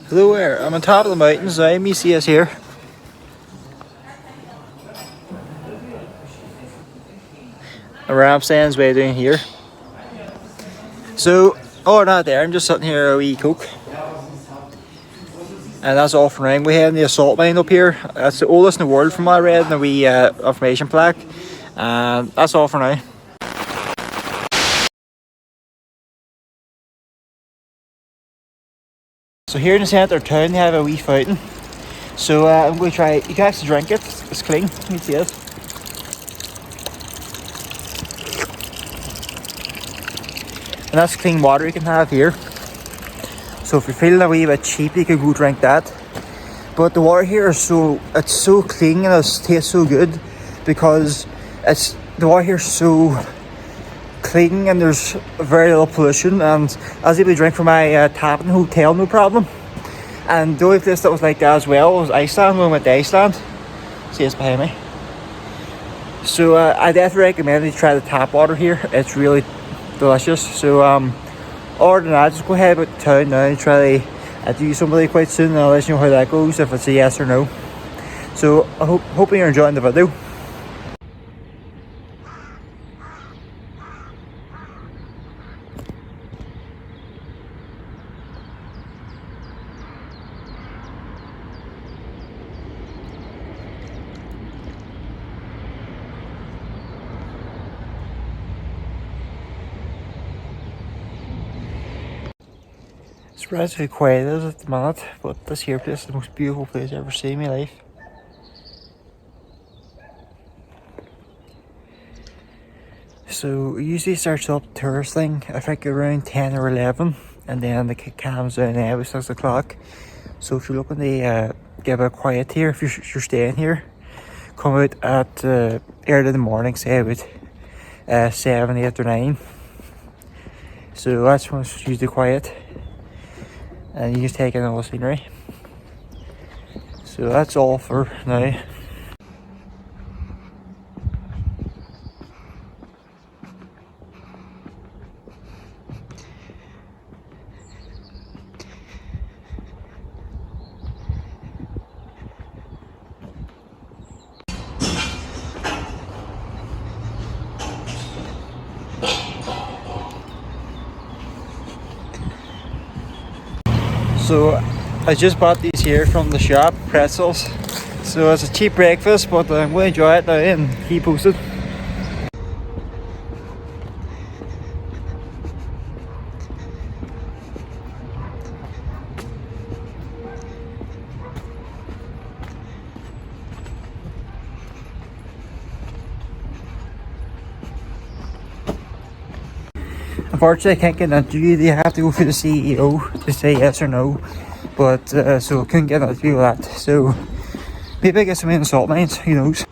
Hello there, I'm on top of the mountains now. You see us here. A ramp stands way down here. So, not there, I'm just sitting here a wee coke. And that's all for now. We have the assault mine up here. That's the oldest in the world from what I read in the wee information plaque. And that's all for now. So here in the centre of town they have a wee fountain. So I'm going to try, you can actually drink it, it's clean, you can see it. And that's clean water you can have here. So if you're feeling a wee bit cheap, you can go drink that. But the water here is it's so clean and it tastes so good because the water here is so clean and there's very little pollution, and I was able to drink from my tap in the hotel no problem. And the only place that was like that as well was Iceland when we went to Iceland. See, it's behind me. So I definitely recommend you try the tap water here. It's really delicious. So other than that, just go ahead about the town now and try to do somebody quite soon, and I'll let you know how that goes, if it's a yes or no. So I hope you're enjoying the video. It's relatively quiet as at the minute, but this here place is the most beautiful place I've ever seen in my life. So we usually starts up the tourist thing, I think around 10 or 11, and then the kick calms down now at 6 o'clock. So if you're looking to get a bit quiet here, if you're staying here, come out at early in the morning, say about 7, 8 or 9. So that's when it's usually quiet. And you just take in all the scenery. So that's all for now. So I just bought these here from the shop, pretzels. So it's a cheap breakfast, but I'm going to enjoy it now and keep posted. Unfortunately, I can't get an interview. You have to go through the CEO to say yes or no. But so I couldn't get an interview with that. So maybe I get some in the salt mines. Who knows?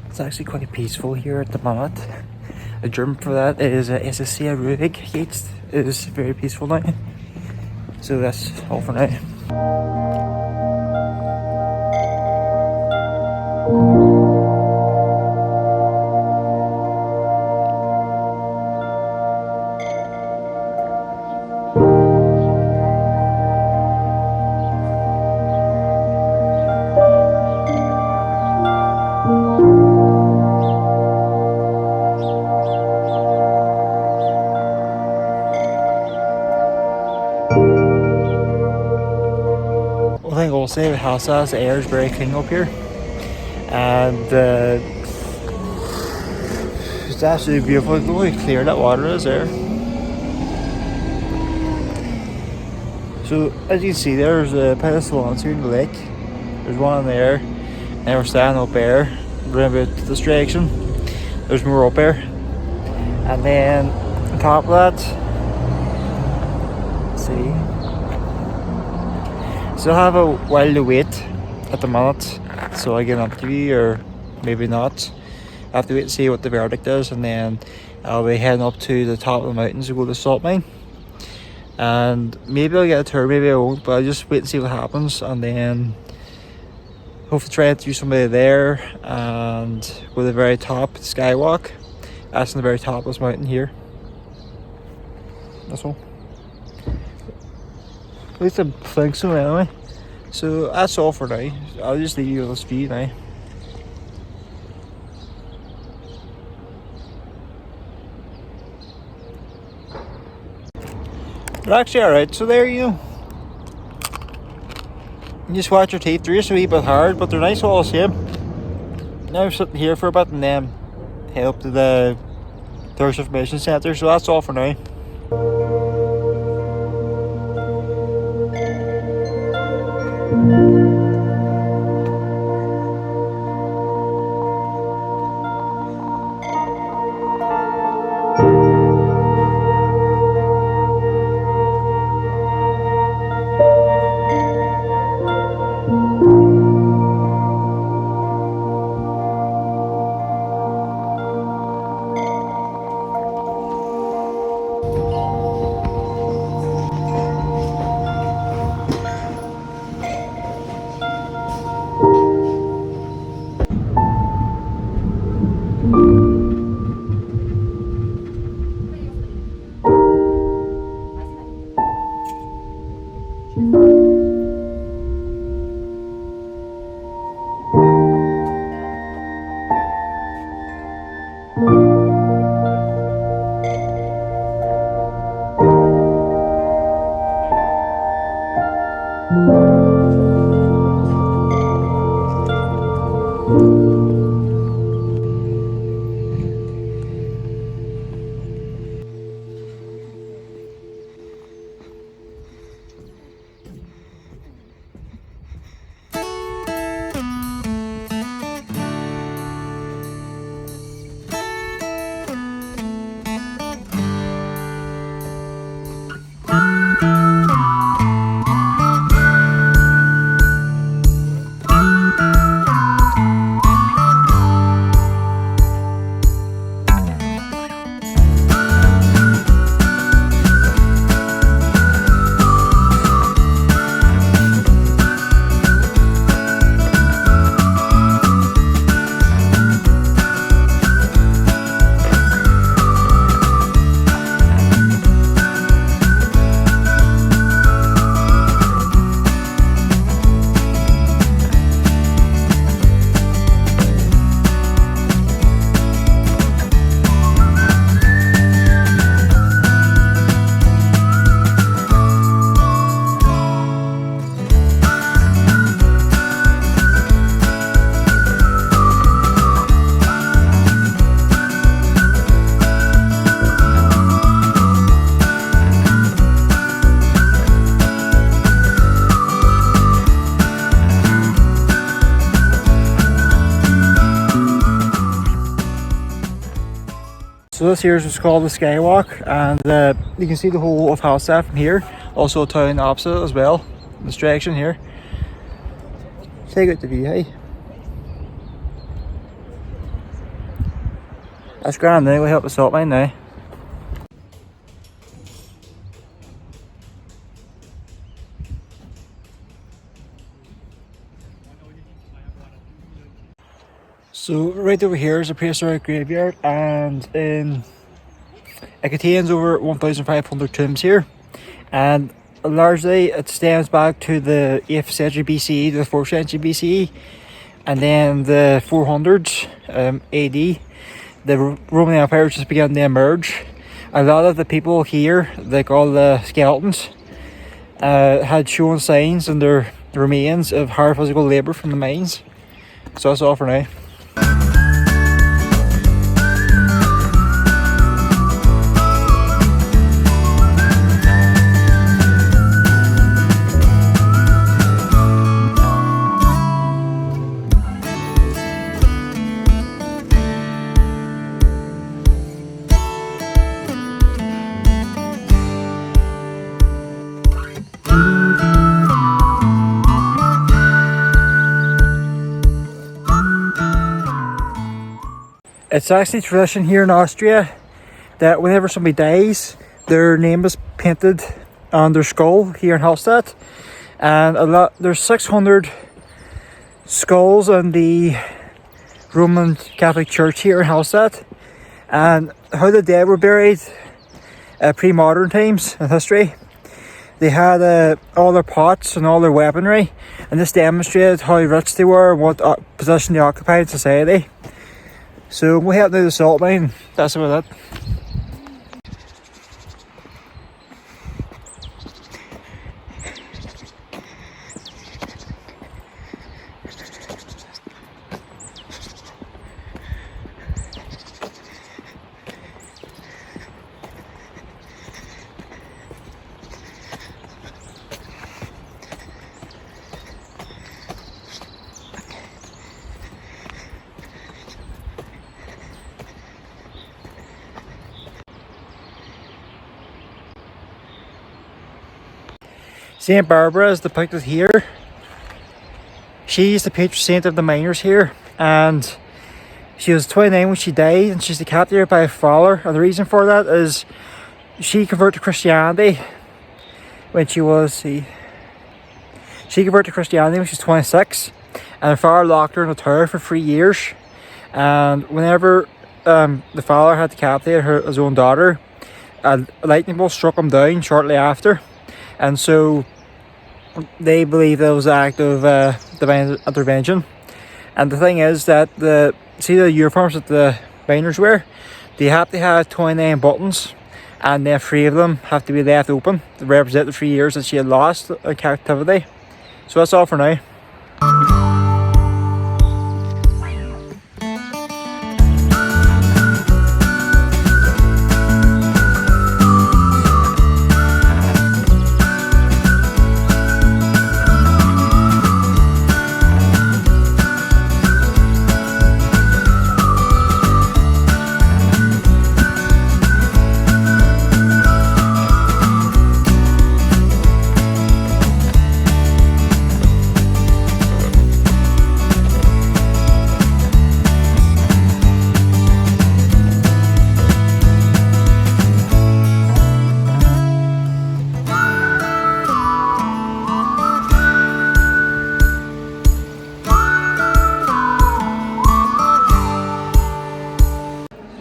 It's actually quite peaceful here at the moment. A German for that is a sehr ruhig jetzt. It is very peaceful now. So that's all for now. One thing I will say, the house has the air is very clean up here, and it's absolutely beautiful. Look how clear that water is there. So as you can see, there's a pile of swans here in the lake. There's one in there. And we're standing up there, round about this direction. There's more up there. And then on top of that, let's see. Still have a while to wait at the minute, so I get an interview, or maybe not. I have to wait and see what the verdict is, and then I'll be heading up to the top of the mountains to go to the salt mine. And maybe I'll get a tour, maybe I won't, but I'll just wait and see what happens, and then hopefully try to do somebody there and go to the very top, skywalk. That's on the very top of this mountain here. That's all. At least I think so anyway. So that's all for now. I'll just leave you with this view now. They're actually alright, so there you go. You just watch your teeth. They're just a wee bit hard, but they're nice all the same. Now I'm sitting here for a bit and then head up to the Tourist Information Centre, so that's all for now. So this here is what's called the Skywalk, and you can see the whole of Hallstatt from here. Also a town opposite as well, in this direction here. Check out the view, hey. That's grand now, we'll help the salt mine now. So right over here is a prehistoric graveyard, and it contains over 1,500 tombs here, and largely it stems back to the 8th century BCE to the 4th century BCE, and then the 400s AD, the Roman Empire just began to emerge. A lot of the people here, like all the skeletons, had shown signs in their remains of hard physical labour from the mines. So that's all for now. It's actually tradition here in Austria that whenever somebody dies, their name is painted on their skull here in Hallstatt. And there's 600 skulls in the Roman Catholic Church here in Hallstatt. And how the dead were buried pre-modern times in history, they had all their pots and all their weaponry, and this demonstrated how rich they were and what position they occupied in society. So we have now the salt mine. That's about it. Saint Barbara is depicted here. She's the patron saint of the miners here, and she was 29 when she died, and she's decapitated by a fowler. And the reason for that is she converted to Christianity when she was she converted to Christianity when she was 26, and her father locked her in a tower for 3 years. And whenever the father had decapitated his own daughter, a lightning bolt struck him down shortly after, and so they believe that it was an act of divine intervention. And the thing is that the uniforms that the miners wear, they have to have 29 buttons, and then 3 of them have to be left open to represent the 3 years that she had lost in captivity. So that's all for now.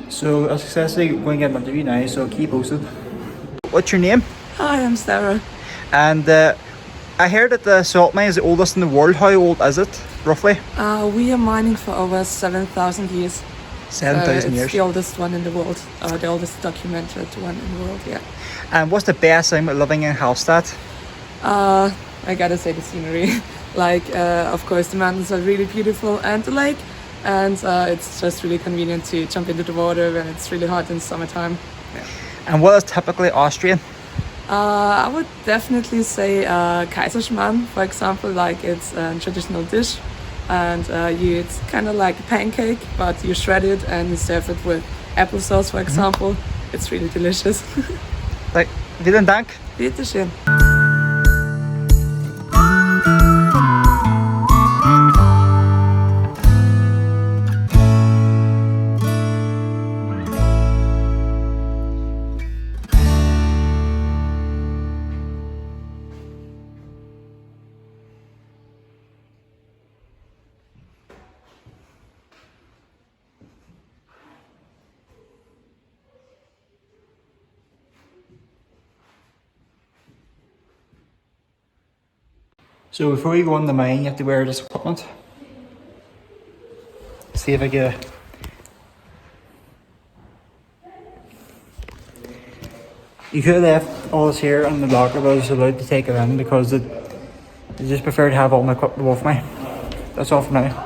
So I successfully going to get an interview now, so keep posted. What's your name? Hi, I'm Sarah. And I heard that the salt mine is the oldest in the world. How old is it, roughly? We are mining for over 7,000 years. 7,000 years. It's the oldest one in the world, the oldest documented one in the world, yeah. And what's the best thing about living in Hallstatt? I gotta say the scenery. Of course, the mountains are really beautiful, and the lake. And it's just really convenient to jump into the water when it's really hot in summertime. Yeah. And what is typically Austrian? I would definitely say Kaiserschmarrn, for example, like it's a traditional dish. And it's kind of like a pancake, but you shred it and you serve it with applesauce, for example. It's really delicious. Vielen Dank. Bitte schön. So before you go in the mine, you have to wear this equipment. See if I get it. You could have left all this here in the locker, but I was allowed to take it in because I just prefer to have all my equipment with me. That's all for now.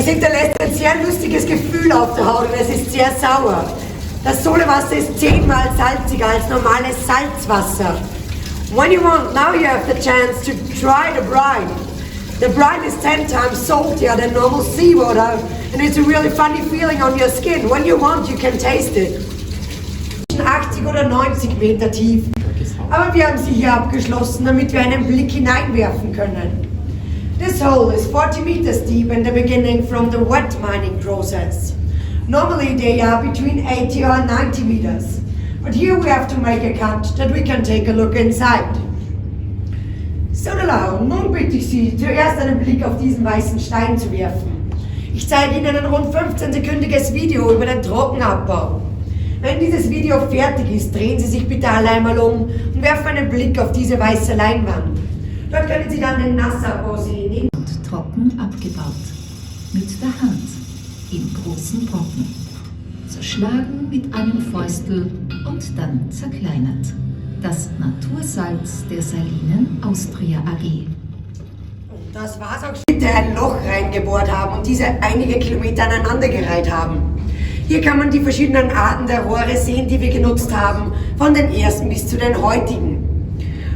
Es hinterlässt ein sehr lustiges Gefühl auf der Haut und es ist sehr sauer. Das Solewasser ist 10-mal salziger als normales Salzwasser. When you want, now you have the chance to try the brine. The brine is 10 times saltier than normal seawater and it's a really funny feeling on your skin. When you want, you can taste it. 80 oder 90 Meter tief. Aber wir haben sie hier abgeschlossen, damit wir einen Blick hineinwerfen können. This hole is 40 meters deep in the beginning from the wet mining process. Normally they are between 80 or 90 meters. But here we have to make a cut that we can take a look inside. So nun bitte ich Sie, zuerst einen Blick auf diesen weißen Stein zu werfen. Ich zeige Ihnen ein rund 15-sekündiges Video über den Trockenabbau. Wenn dieses Video fertig ist, drehen Sie sich bitte alle einmal um und werfen einen Blick auf diese weiße Leinwand. Dort können Sie dann den Nassabbau sehen. Und trocken abgebaut. Mit der Hand. In großen Brocken. Zerschlagen mit einem Fäustel und dann zerkleinert. Das Natursalz der Salinen Austria AG. Und das war's auch schon. Bitte ein Loch reingebohrt haben und diese einige Kilometer aneinandergereiht haben. Hier kann man die verschiedenen Arten der Rohre sehen, die wir genutzt haben, von den ersten bis zu den heutigen.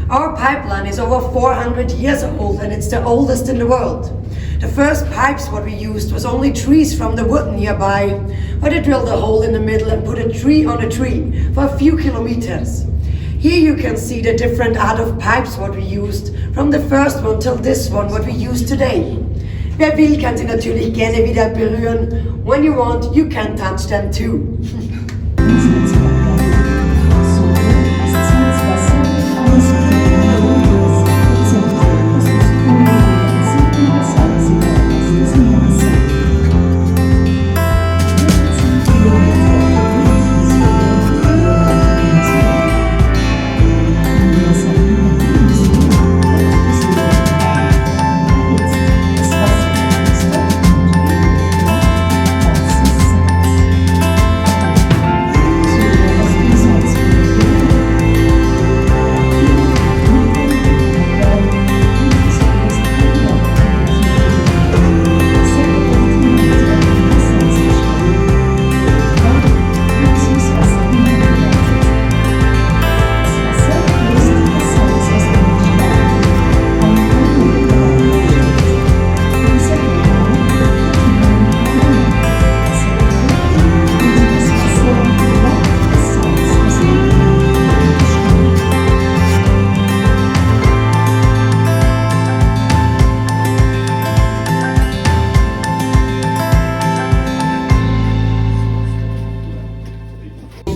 Our pipeline is over 400 years old and it's the oldest in the world. The first pipes what we used was only trees from the wood nearby, where they drilled a hole in the middle and put a tree on a tree for a few kilometers. Here you can see the different art of pipes what we used, from the first one till this one what we use today. Wer will, kann sie natürlich gerne wieder berühren. When you want, you can touch them too.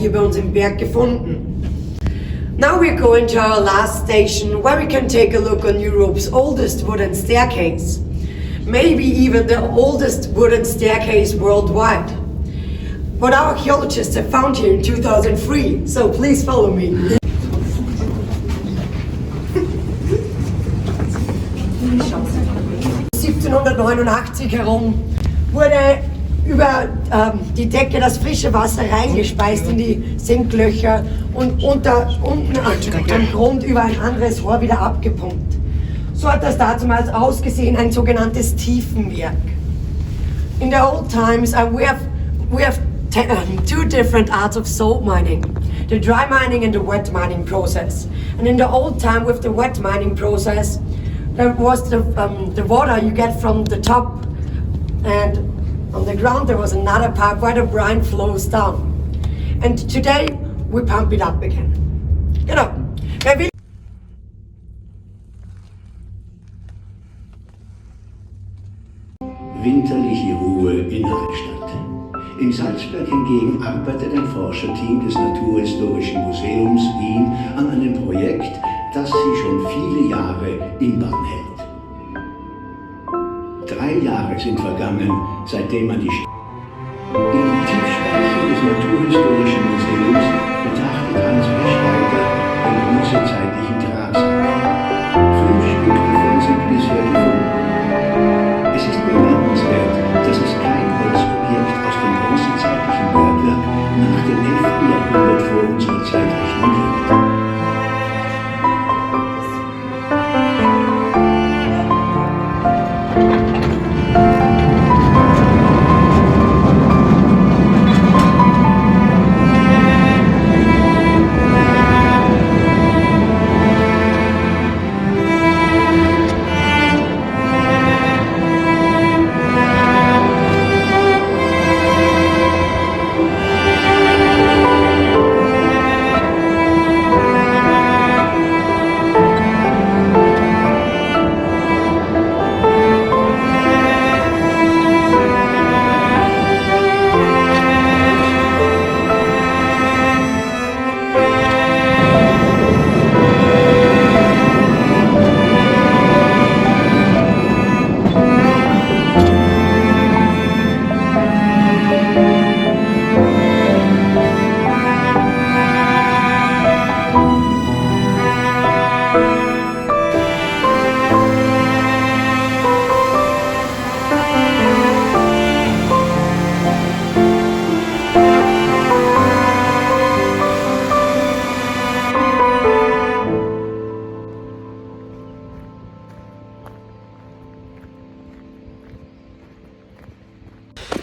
Hier bei uns im Berg gefunden. Now we're going to our last station where we can take a look on Europe's oldest wooden staircase. Maybe even the oldest wooden staircase worldwide. What our archaeologists have found here in 2003, so please follow me. 1789 herum wurde über die Decke das frische Wasser reingespeist in die Senklöcher und unten am Grund über ein anderes Rohr wieder abgepumpt. So hat das damals ausgesehen, ein sogenanntes Tiefenwerk. In the old times we have two different arts of salt mining, the dry mining and the wet mining process. And in the old time with the wet mining process, there was the water you get from the top, and on the ground there was another pipe where the brine flows down. And today we pump it up again. Genau. Winterliche Ruhe in Hallstatt. In Salzburg hingegen arbeitet ein Forscherteam des Naturhistorischen Museums Wien an einem Projekt, das sie schon viele Jahre in Bahn hält. 3 Jahre sind vergangen, seitdem man die Im Tiefspeicher des Naturhistorischen Museums betrachtet Hans Beschreiber den bronzezeitlichen Drahtseil. 5 Stück davon sind bisher gefunden. Es ist bemerkenswert, dass es kein Holzobjekt aus dem bronzezeitlichen Bergwerk nach dem 11. Jahrhundert vor unserer Zeitrechnung gibt.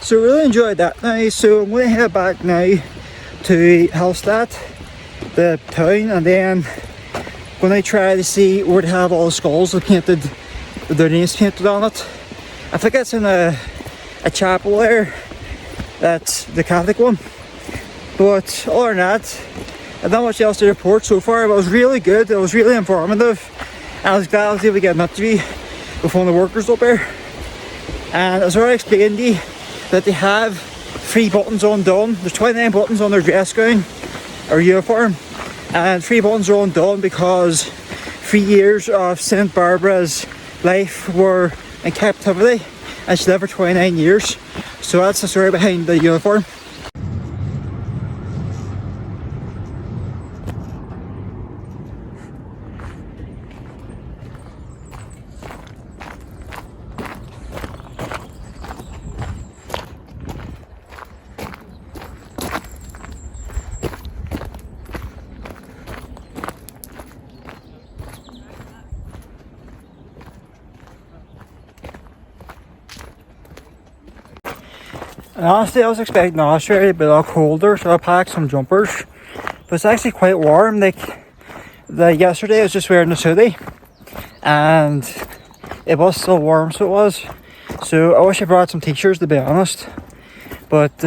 So really enjoyed that now. So I'm going to head back now to Hallstatt, the town, and then going to try to see where they have all the skulls painted, with their names painted on it. I think it's in a chapel there. That's the Catholic one. But other than that, I've not much else to report so far, but it was really good. It was really informative. And I was glad I was able to get an interview with one of the workers up there. And as I already explained to you, that they have 3 buttons undone. There's 29 buttons on their dress gown or uniform, and 3 buttons are undone because 3 years of St. Barbara's life were in captivity, and she lived for 29 years. So that's the story behind the uniform. And honestly, I was expecting Austria to be a lot colder, so I packed some jumpers. But it's actually quite warm. Like yesterday, I was just wearing a hoodie, and it was still warm, so it was. So I wish I brought some t-shirts, to be honest. But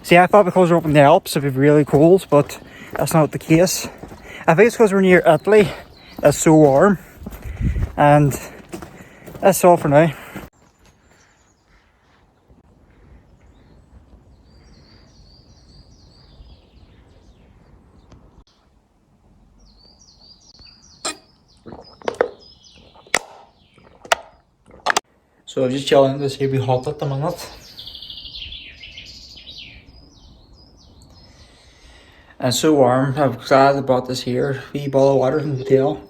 see, I thought because we're up in the Alps, it'd be really cold, but that's not the case. I think it's because we're near Italy that's so warm. And that's all for now. So I'm just chilling to see we hot at the minute. And it's so warm. I'm glad I bought this here. Wee bottle of water from the hotel.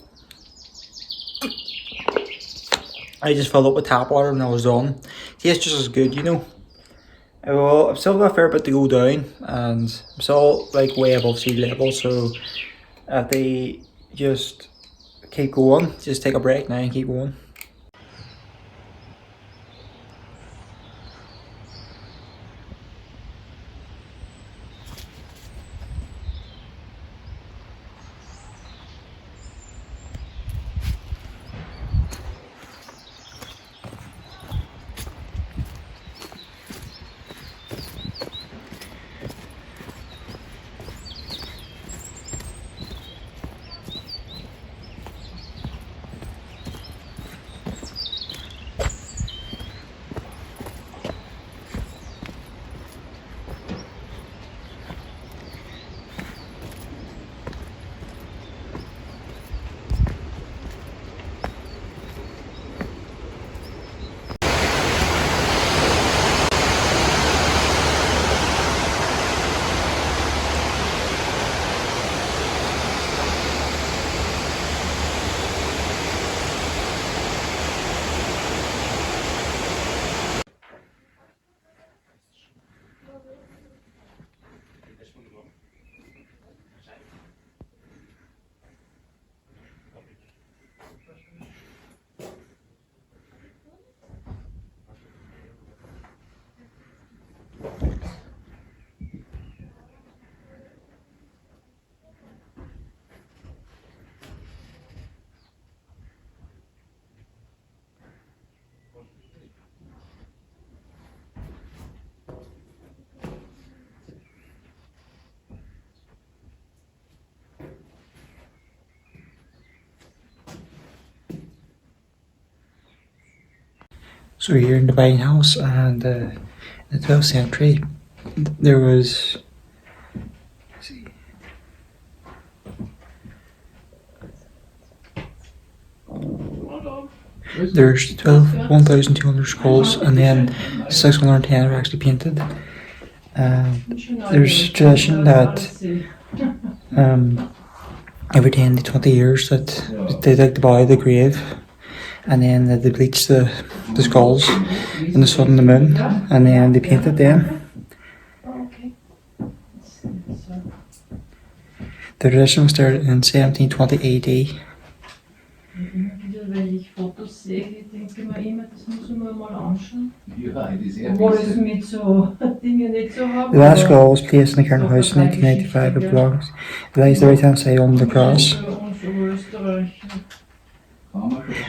I just filled up with tap water and I was done. Tastes just as good, you know. Well, I've still got a fair bit to go down, and I'm still like way above sea level, so if they just keep going, just take a break now and keep going. So we're here in the buying house, and in the 12th century there was, let's see, there's 1,200 skulls, and then 610 are actually painted. There's a tradition that every 10 to 20 years that they dig the body of the grave, and then they bleach the skulls in the sun and the moon, and then they paint it then. The tradition started in 1720 AD. denke mir immer, das müssen wir mal anschauen. Ja, das ist Obwohl es mit so Dingen nicht so haben. The last skull was placed in the current house in 1985. It belongs. It lies the right hand side on the cross.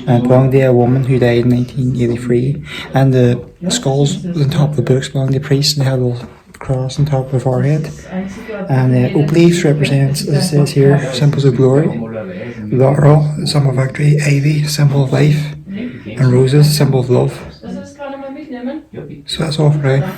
And it belonged to a woman who died in 1983. And the skulls on top of the books belong to the priest, and they have a cross on top of the forehead. And oak leaves represents, as it says here, symbols of glory. Laurel, symbol of victory. Ivy, symbol of life. And roses, symbol of love. So that's all for now.